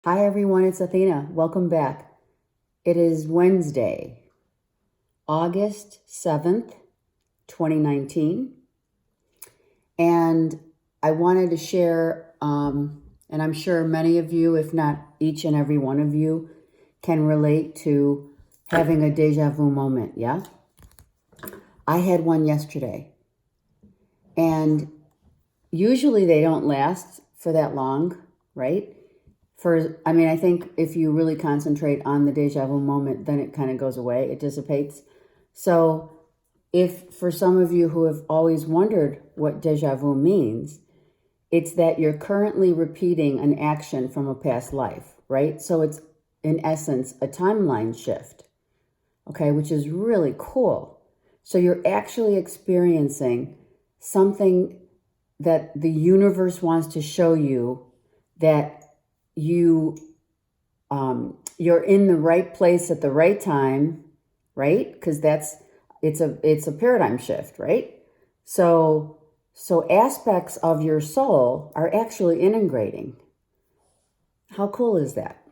Hi everyone, it's Athena. Welcome back. It is Wednesday, August 7th, 2019. And I wanted to share, and I'm sure many of you, if not each and every one of you, can relate to having a deja vu moment, yeah? I had one yesterday. And usually they don't last for that long, right? I think if you really concentrate on the deja vu moment, then it kind of goes away, it dissipates. So if for some of you who have always wondered what deja vu means, it's that you're currently repeating an action from a past life, right? So it's in essence a timeline shift, okay, which is really cool. So you're actually experiencing something that the universe wants to show you, that you're in the right place at the right time, right? Because it's a paradigm shift, right? So aspects of your soul are actually integrating. How cool is that?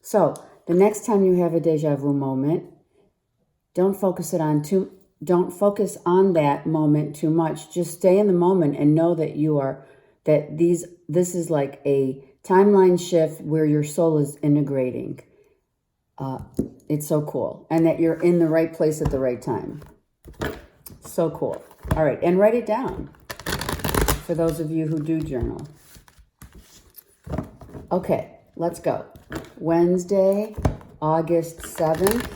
So the next time you have a deja vu moment, don't focus on that moment too much. Just stay in the moment and know that this is like a timeline shift where your soul is integrating. It's so cool. And that you're in the right place at the right time. So cool. All right. And write it down for those of you who do journal. Okay. Let's go. Wednesday, August 7th,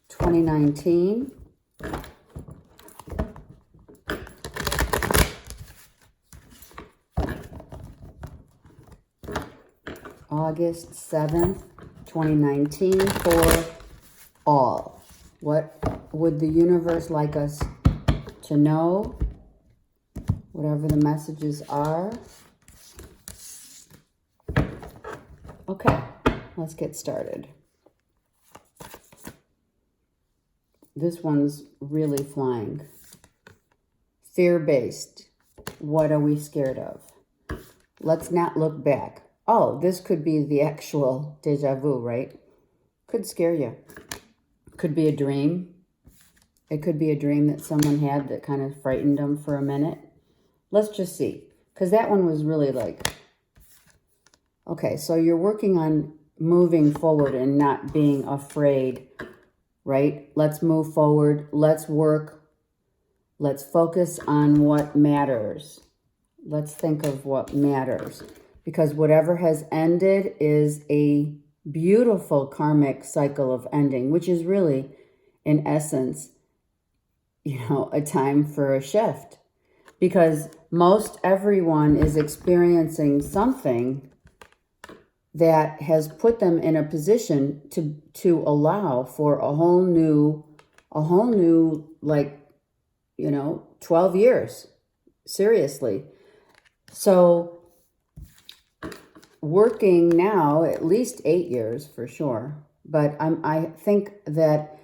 2019. August 7th, 2019 for all. What would the universe like us to know? Whatever the messages are. Okay, let's get started. This one's really flying. Fear-based. What are we scared of? Let's not look back. Oh, this could be the actual deja vu, right? Could scare you. Could be a dream. It could be a dream that someone had that kind of frightened them for a minute. Let's just see. Because that one was really like... Okay, so you're working on moving forward and not being afraid, right? Let's move forward. Let's work. Let's focus on what matters. Let's think of what matters. Because whatever has ended is a beautiful karmic cycle of ending, which is really, in essence, a time for a shift. Because most everyone is experiencing something that has put them in a position to allow for a whole new 12 years. Seriously. So working now at least 8 years for sure, but I think that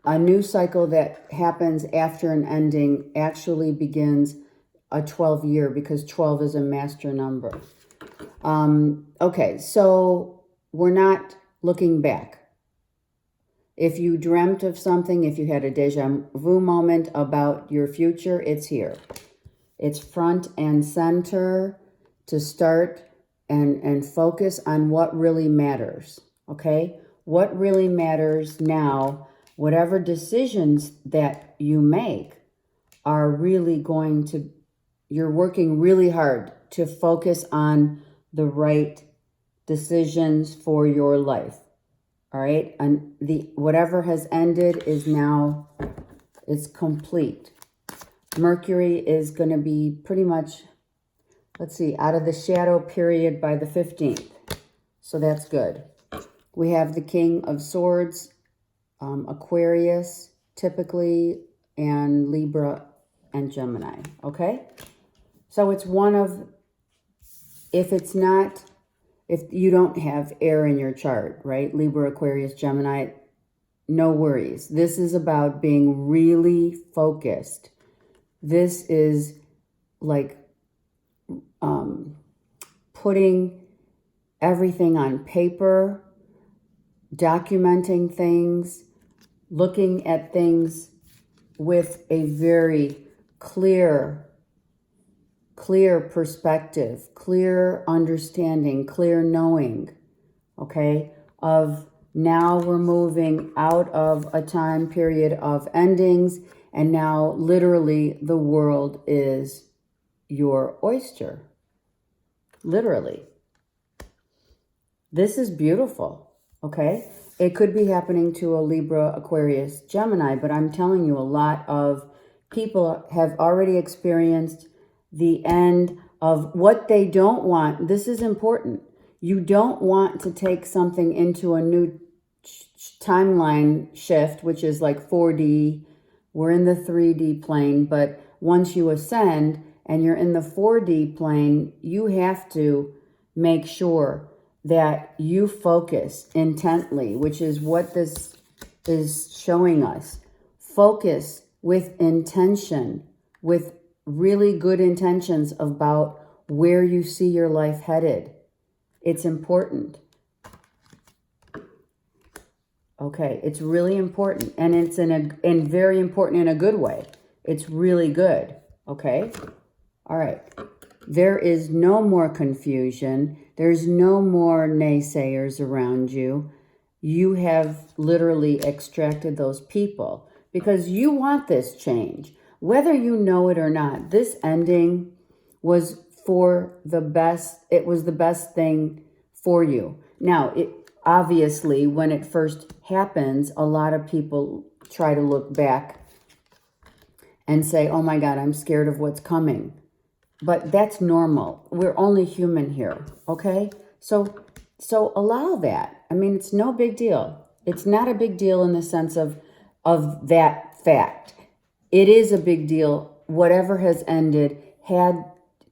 a new cycle that happens after an ending actually begins a 12 year, because 12 is a master number. Okay, so we're not looking back. If you dreamt of something, if you had a deja vu moment about your future, it's here. It's front and center to start and focus on what really matters, okay? What really matters now, whatever decisions that you make are really you're working really hard to focus on the right decisions for your life, all right? And whatever has ended is now, it's complete. Mercury is going to be pretty much, let's see, out of the shadow period by the 15th. So that's good. We have the King of Swords, Aquarius, typically, and Libra and Gemini, okay? So it's one of, if you don't have air in your chart, right? Libra, Aquarius, Gemini, no worries. This is about being really focused. This is like putting everything on paper, documenting things, looking at things with a very clear perspective, clear understanding, clear knowing, okay, of now we're moving out of a time period of endings, and now literally the world is your oyster. Literally. This is beautiful, okay? It could be happening to a Libra, Aquarius, Gemini, but I'm telling you, a lot of people have already experienced the end of what they don't want. This is important. You don't want to take something into a new timeline shift, which is like 4D. We're in the 3D plane, but once you ascend and you're in the 4D plane, you have to make sure that you focus intently, which is what this is showing us. Focus with intention, with really good intentions about where you see your life headed. It's important. Okay, it's really important, and it's and very important in a good way. It's really good, okay? All right. There is no more confusion. There's no more naysayers around you. You have literally extracted those people because you want this change. Whether you know it or not, this ending was for the best. It was the best thing for you. Now, obviously, when it first happens, a lot of people try to look back and say, oh my God, I'm scared of what's coming. But that's normal. We're only human here, okay? So allow that. I mean, it's no big deal. It's not a big deal in the sense of that fact. It is a big deal. Whatever has ended had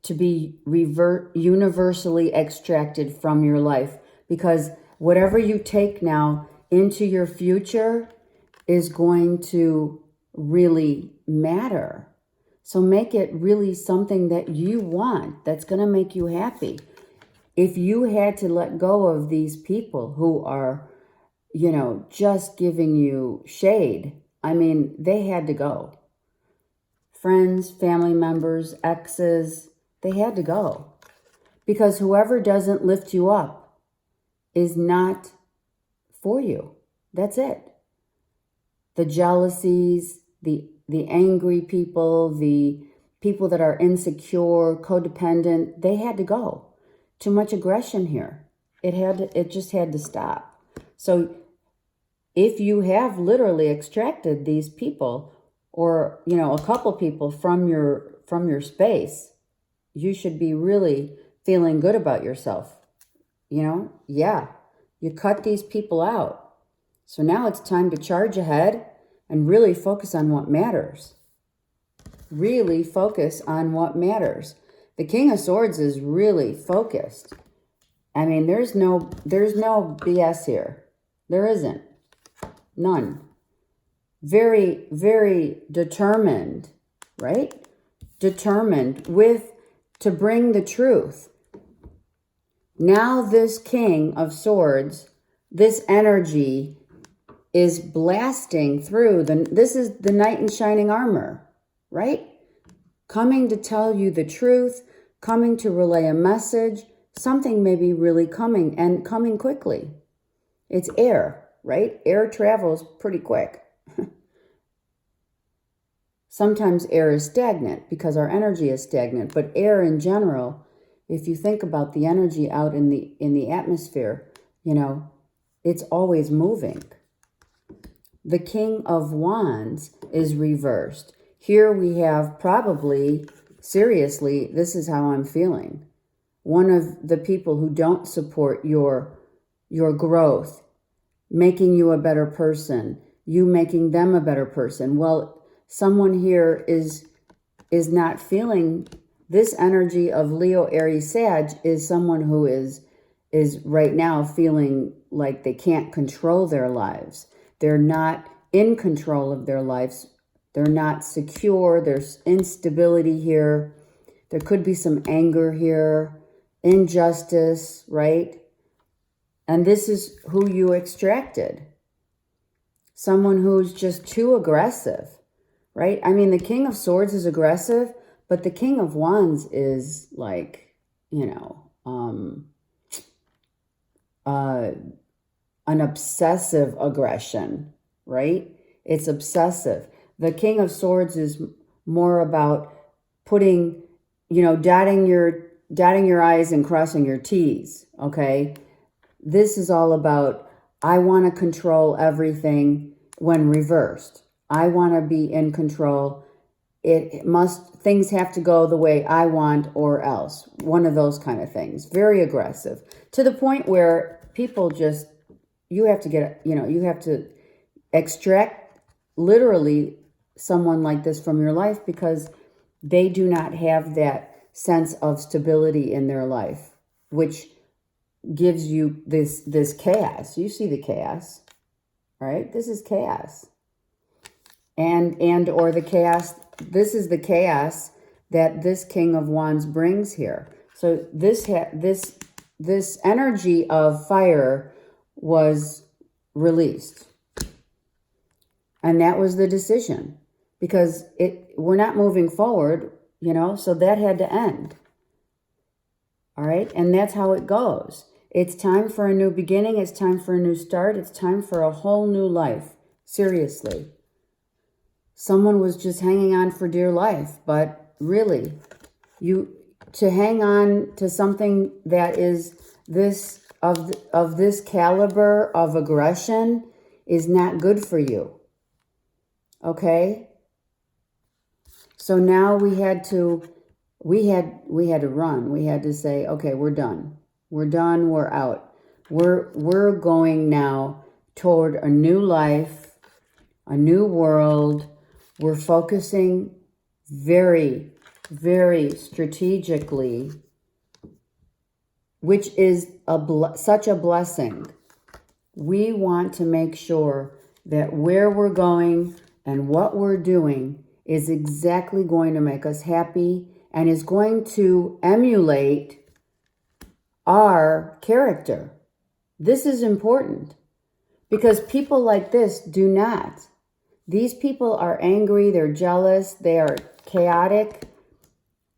to be universally extracted from your life, because whatever you take now into your future is going to really matter. So make it really something that you want, that's going to make you happy. If you had to let go of these people who are, just giving you shade, I mean, they had to go. Friends, family members, exes, they had to go. Because whoever doesn't lift you up is not for you. That's it. The jealousies, the angry people, the people that are insecure, codependent, they had to go. Too much aggression here. It just had to stop. So if you have literally extracted these people, or a couple people from your space, you should be really feeling good about yourself. Yeah, you cut these people out. So now it's time to charge ahead and really focus on what matters. Really focus on what matters. The King of Swords is really focused. I mean, there's no BS here. There isn't. None. Very, very determined, right? Determined to bring the truth. Now this King of Swords, this energy is blasting through. This is the knight in shining armor, right? Coming to tell you the truth, coming to relay a message. Something may be really coming, and coming quickly. It's air, right? Air travels pretty quick. Sometimes air is stagnant because our energy is stagnant, but air in general, if you think about the energy out in the atmosphere, it's always moving. The King of Wands is reversed. Here we have probably, seriously, this is how I'm feeling. One of the people who don't support your growth, making you a better person, you making them a better person. Well, someone here is not feeling this energy of Leo, Aries, Sag is someone who is right now feeling like they can't control their lives. They're not in control of their lives. They're not secure. There's instability here. There could be some anger here, injustice, right? And this is who you extracted. Someone who's just too aggressive, right? I mean, the King of Swords is aggressive, but the King of Wands is like, an obsessive aggression, right? It's obsessive. The King of Swords is more about putting, dotting your I's and crossing your T's, okay? This is all about, I want to control everything when reversed. I want to be in control. Things have to go the way I want or else. One of those kind of things. Very aggressive. To the point where people just, you have to extract literally someone like this from your life because they do not have that sense of stability in their life, which gives you this chaos. You see the chaos, right? This is chaos. And or the chaos, this is the chaos that this King of Wands brings here. So this energy of fire was released. And that was the decision because we're not moving forward, so that had to end. All right. And that's how it goes. It's time for a new beginning. It's time for a new start. It's time for a whole new life. Seriously. Someone was just hanging on for dear life, but really, to hang on to something that is of this caliber of aggression is not good for you. Okay? So now we had to run. We had to say, okay, we're done. We're done, we're out. We're going now toward a new life, a new world. We're focusing very, very strategically, which is such a blessing. We want to make sure that where we're going and what we're doing is exactly going to make us happy and is going to emulate our character. This is important because people like this do not. These people are angry, they're jealous, they are chaotic.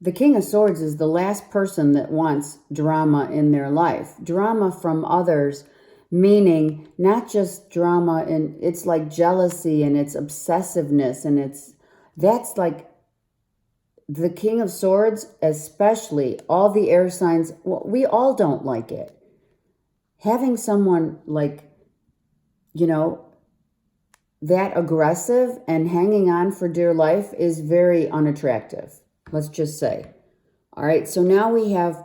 The King of Swords is the last person that wants drama in their life. Drama from others, meaning not just drama, and it's like jealousy and it's obsessiveness, and that's like the King of Swords, especially all the air signs. Well, we all don't like it. Having someone like, that aggressive and hanging on for dear life is very unattractive. Let's just say. All right. So now we have,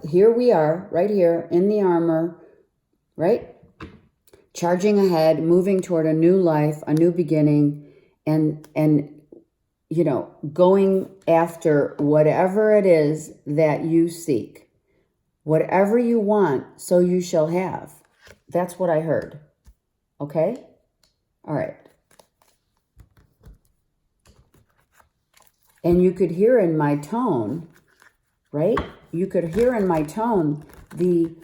here we are right here in the armor, right? Charging ahead, moving toward a new life, a new beginning, and going after whatever it is that you seek. Whatever you want, so you shall have. That's what I heard. Okay? All right. And you could hear in my tone, right? You could hear in my tone the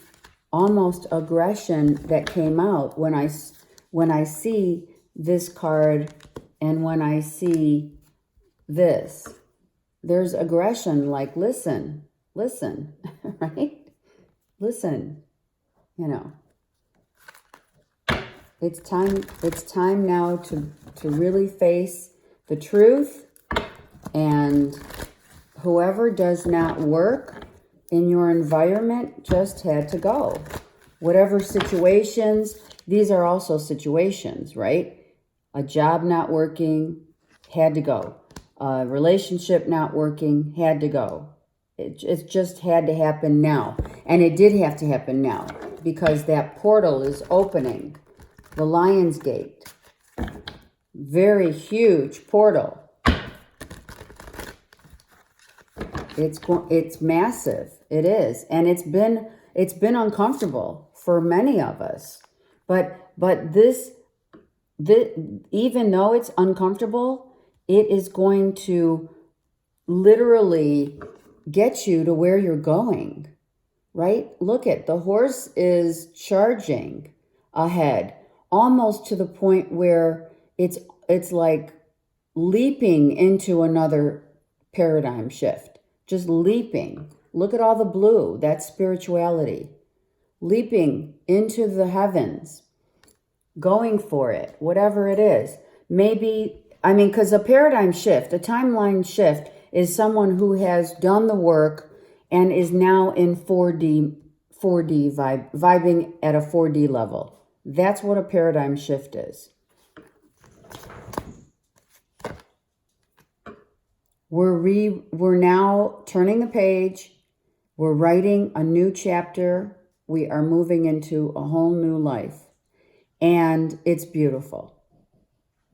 almost aggression that came out when I see this card and when I see this. There's aggression like, listen, right? Listen, It's time now to really face the truth, and whoever does not work in your environment just had to go. Whatever situations, these are also situations, right? A job not working, had to go. A relationship not working, had to go. It just had to happen now. And it did have to happen now because that portal is opening. The Lion's Gate. Very huge portal. It's massive. It is. And it's been uncomfortable for many of us. But this even though it's uncomfortable, it is going to literally get you to where you're going. right? Look at the horse is charging ahead, almost to the point where it's like leaping into another paradigm shift. Just leaping. Look at all the blue. That's spirituality. Leaping into the heavens, going for it, whatever it is. Maybe, because a paradigm shift, a timeline shift is someone who has done the work and is now in 4D vibing at a 4D level. That's what a paradigm shift is. We're now turning the page. We're writing a new chapter. We are moving into a whole new life. And it's beautiful.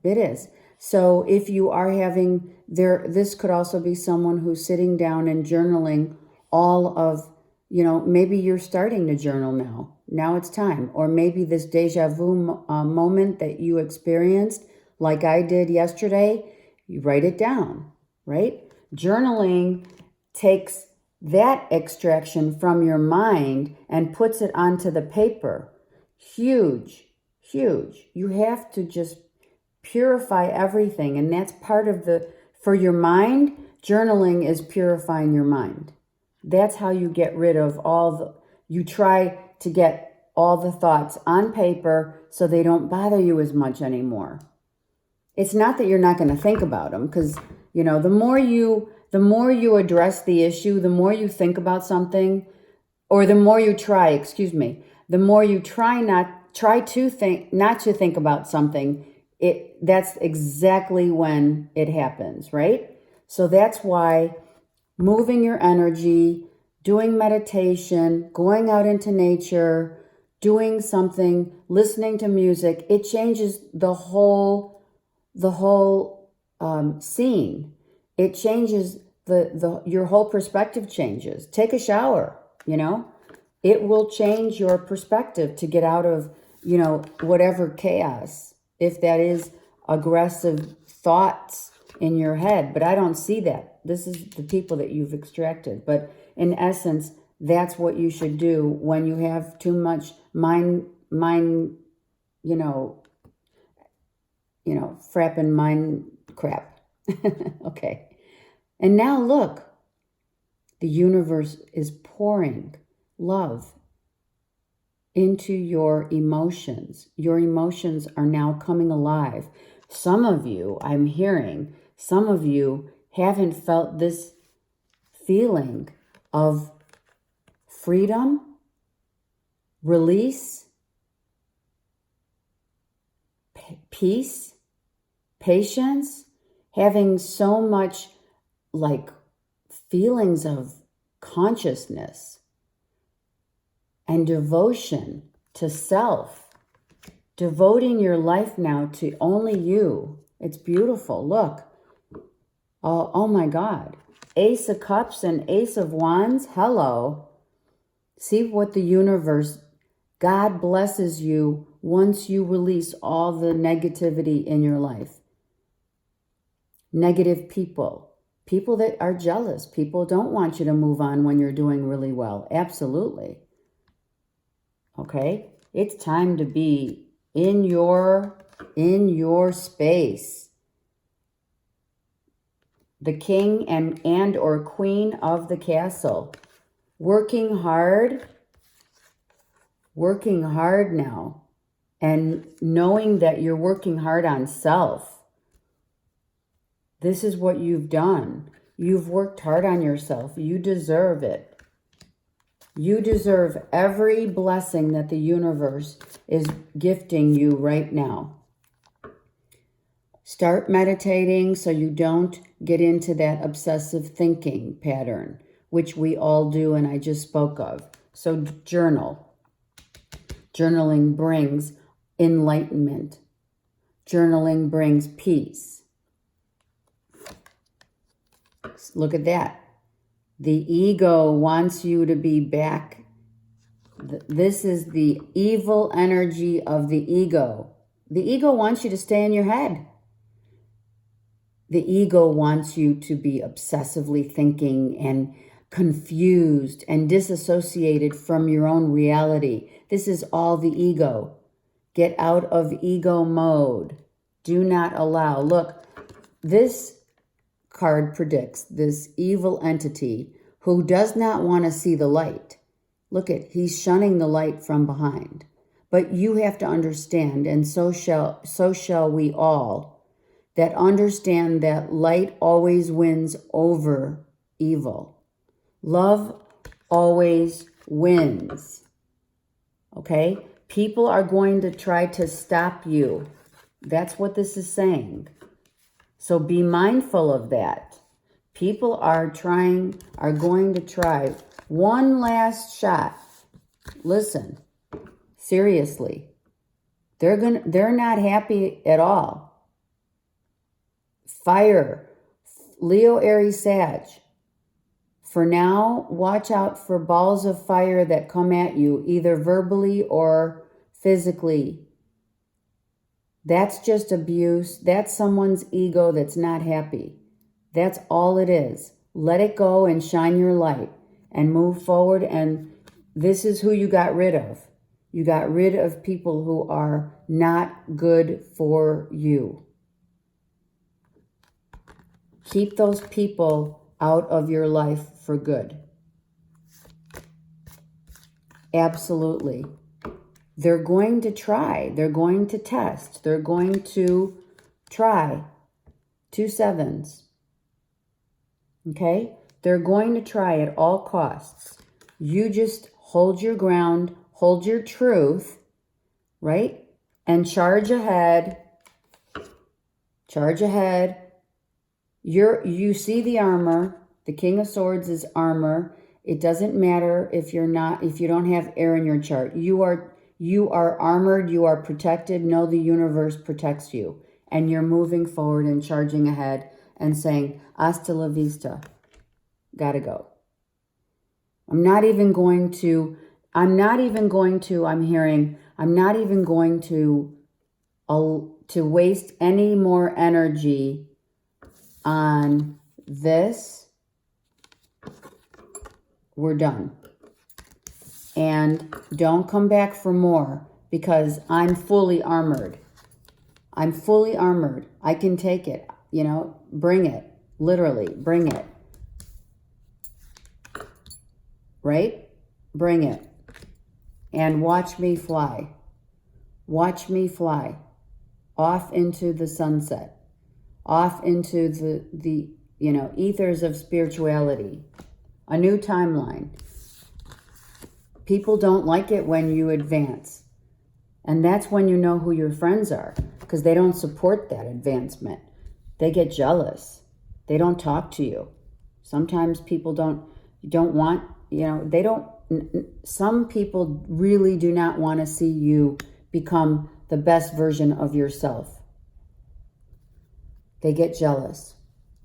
It is. So if you are having this could also be someone who's sitting down and journaling all of, maybe you're starting to journal now. Now it's time. Or maybe this deja vu moment that you experienced, like I did yesterday, you write it down, right? Journaling takes that extraction from your mind and puts it onto the paper. Huge. You have to just purify everything. And that's part of for your mind, journaling is purifying your mind. That's how you get rid of you try to get all the thoughts on paper so they don't bother you as much anymore. It's not that you're not going to think about them, because, the more you address the issue, the more you think about something, or the more you try, the more you try to think, not to think about something, that's exactly when it happens, right? So that's why moving your energy, doing meditation, going out into nature, doing something, listening to music, it changes the whole scene. It changes your whole perspective changes. Take a shower, it will change your perspective to get out of, whatever chaos, if that is aggressive thoughts in your head. But I don't see that. This is the people that you've extracted. But in essence, that's what you should do when you have too much mind, frapping mind crap. Okay. And now look, the universe is pouring love into your emotions. Your emotions are now coming alive. Some of you, I'm hearing, some of you haven't felt this feeling of freedom, release, peace, patience, having so much like feelings of consciousness and devotion to self, devoting your life now to only you. It's beautiful. Look. Oh my God. Ace of Cups and Ace of Wands. Hello. See what the universe, God blesses you once you release all the negativity in your life. Negative people that are jealous. People don't want you to move on when you're doing really well. Absolutely. Okay? It's time to be in your space. The king and or queen of the castle. Working hard now. And knowing that you're working hard on self. This is what you've done. You've worked hard on yourself. You deserve it. You deserve every blessing that the universe is gifting you right now. Start meditating so you don't get into that obsessive thinking pattern, which we all do and I just spoke of. So journal. Journaling brings enlightenment. Journaling brings peace. Look at that. The ego wants you to be back. This is the evil energy of the ego. The ego wants you to stay in your head. The ego wants you to be obsessively thinking and confused and disassociated from your own reality. This is all the ego. Get out of ego mode. Do not allow. Look, this card predicts this evil entity who does not want to see the light. Look at, he's shunning the light from behind. But you have to understand, and so shall we all, that understand that light always wins over evil. Love always wins. Okay? People are going to try to stop you. That's what this is saying. So be mindful of that. People are going to try one last shot. Listen, seriously. They're not happy at all. Fire, Leo, Aries, Sag. For now, watch out for balls of fire that come at you, either verbally or physically. That's just abuse. That's someone's ego that's not happy. That's all it is. Let it go and shine your light and move forward. And this is who you got rid of. You got rid of people who are not good for you. Keep those people out of your life for good. Absolutely. They're going to try. They're going to test. They're going to try. 2 7s. Okay? They're going to try at all costs. You just hold your ground, hold your truth, right? And charge ahead. Charge ahead. You see the armor. The King of Swords is armor. It doesn't matter if you don't have air in your chart. You are armored, you are protected. Know the universe protects you. And you're moving forward and charging ahead and saying, hasta la vista. Gotta go. I'm not even going to waste any more energy on this. We're done. And don't come back for more because I'm fully armored. I'm fully armored. I can take it. Bring it. Literally, bring it. Right? Bring it. And watch me fly. Watch me fly. Off into the sunset. Off into the ethers of spirituality. A new timeline. People don't like it when you advance. And that's when you know who your friends are, because they don't support that advancement. They get jealous. They don't talk to you. Sometimes people don't want, some people really do not want to see you become the best version of yourself. They get jealous.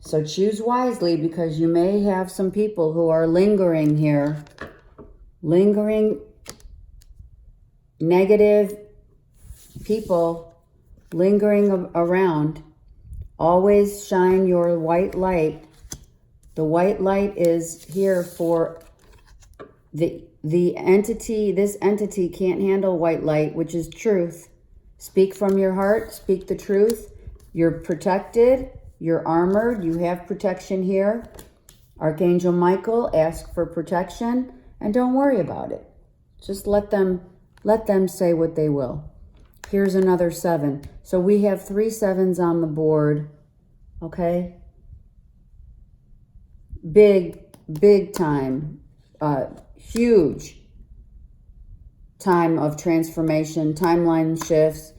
So choose wisely, because you may have some people who are lingering here. Lingering negative people lingering around. Always shine your white light. The white light is here for the entity. This entity can't handle white light, which is truth. Speak from your heart. Speak the truth. You're protected. You're armored. You have protection here. Archangel Michael, ask for protection. And don't worry about it. Just let them say what they will. Here's another 7. So we have 3 7s on the board. Okay? Big time. Huge time of transformation. Timeline shifts.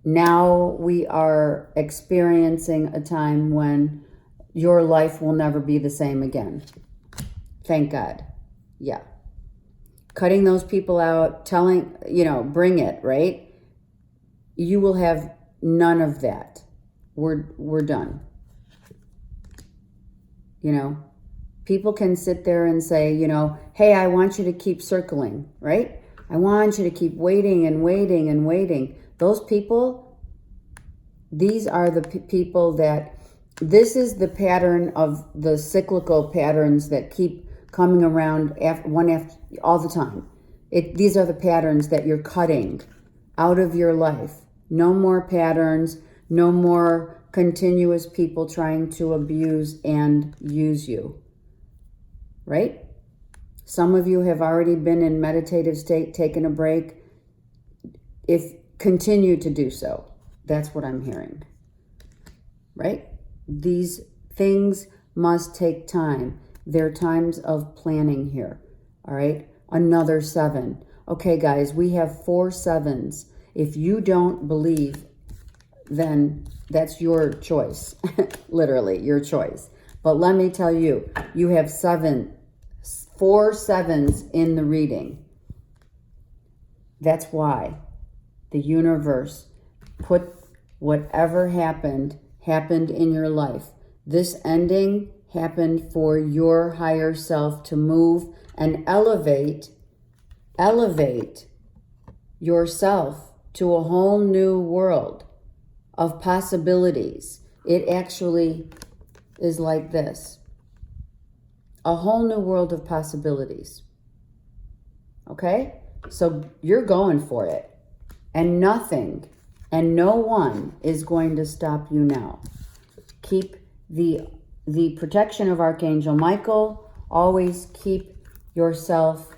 Now we are experiencing a time when your life will never be the same again. Thank God. Yeah. Cutting those people out, bring it, right? You will have none of that. We're done. People can sit there and say, hey, I want you to keep circling, right? I want you to keep waiting and waiting and waiting. Those people, these are the people that, this is the pattern of the cyclical patterns that keep coming around after all the time. These are the patterns that you're cutting out of your life. No more patterns, no more continuous people trying to abuse and use you. Right? Some of you have already been in meditative state, taken a break. Continue to do so. That's what I'm hearing. Right? These things must take time. There are times of planning here. All right? Another 7. Okay, guys, we have 4 7s. If you don't believe, then that's your choice. Literally, your choice. But let me tell you, you have 4 7s in the reading. That's why the universe put whatever happened in your life. This ending happened for your higher self to move and elevate yourself to a whole new world of possibilities. It actually is like this. A whole new world of possibilities. Okay? So you're going for it. And nothing and no one is going to stop you now. Keep the protection of Archangel Michael. Always keep yourself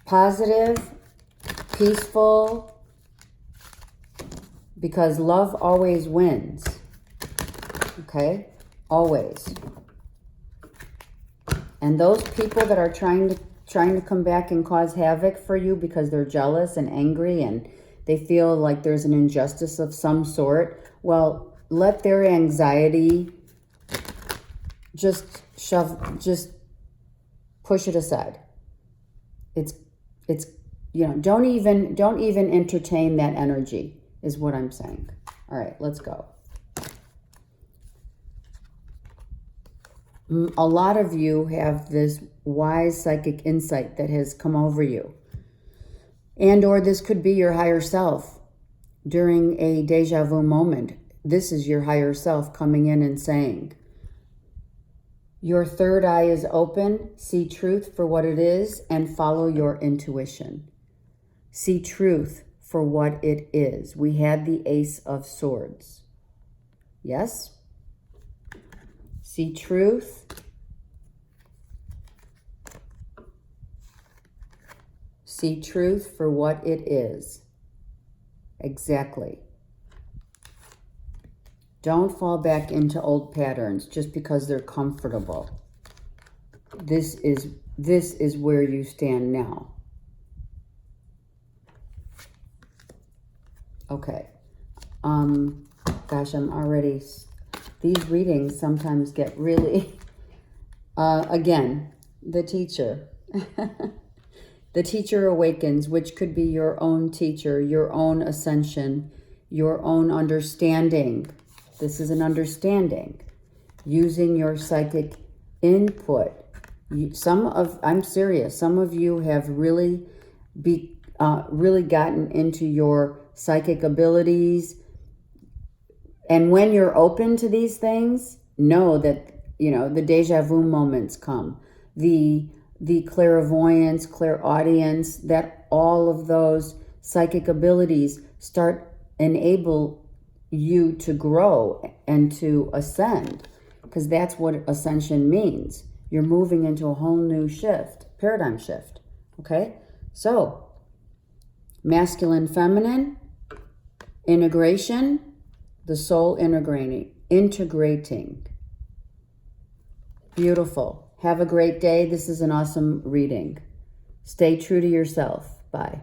positive, peaceful, because love always wins. Okay? Always. And those people that are trying to come back and cause havoc for you because they're jealous and angry and they feel like there's an injustice of some sort, well, let their anxiety just push it aside. It's don't even entertain that energy is what I'm saying. All right, let's go. A lot of you have this wise psychic insight that has come over you. And or this could be your higher self during a deja vu moment. This is your higher self coming in and saying, your third eye is open, see truth for what it is, and follow your intuition. See truth for what it is. We had the Ace of Swords. Yes? See truth. See truth for what it is. Exactly. Don't fall back into old patterns just because they're comfortable. This is where you stand now. Okay. Gosh, I'm already... These readings sometimes get really... again, the teacher. The teacher awakens, which could be your own teacher, your own ascension, your own understanding. This is an understanding. Using your psychic input. I'm serious. Some of you have really gotten into your psychic abilities. And when you're open to these things, know that, the deja vu moments come. The clairvoyance, clairaudience, that all of those psychic abilities enable you to grow and to ascend, because that's what ascension means. You're moving into a whole new paradigm shift. Okay? So, masculine, feminine, integration, the soul integrating. Beautiful. Have a great day. This is an awesome reading. Stay true to yourself. Bye.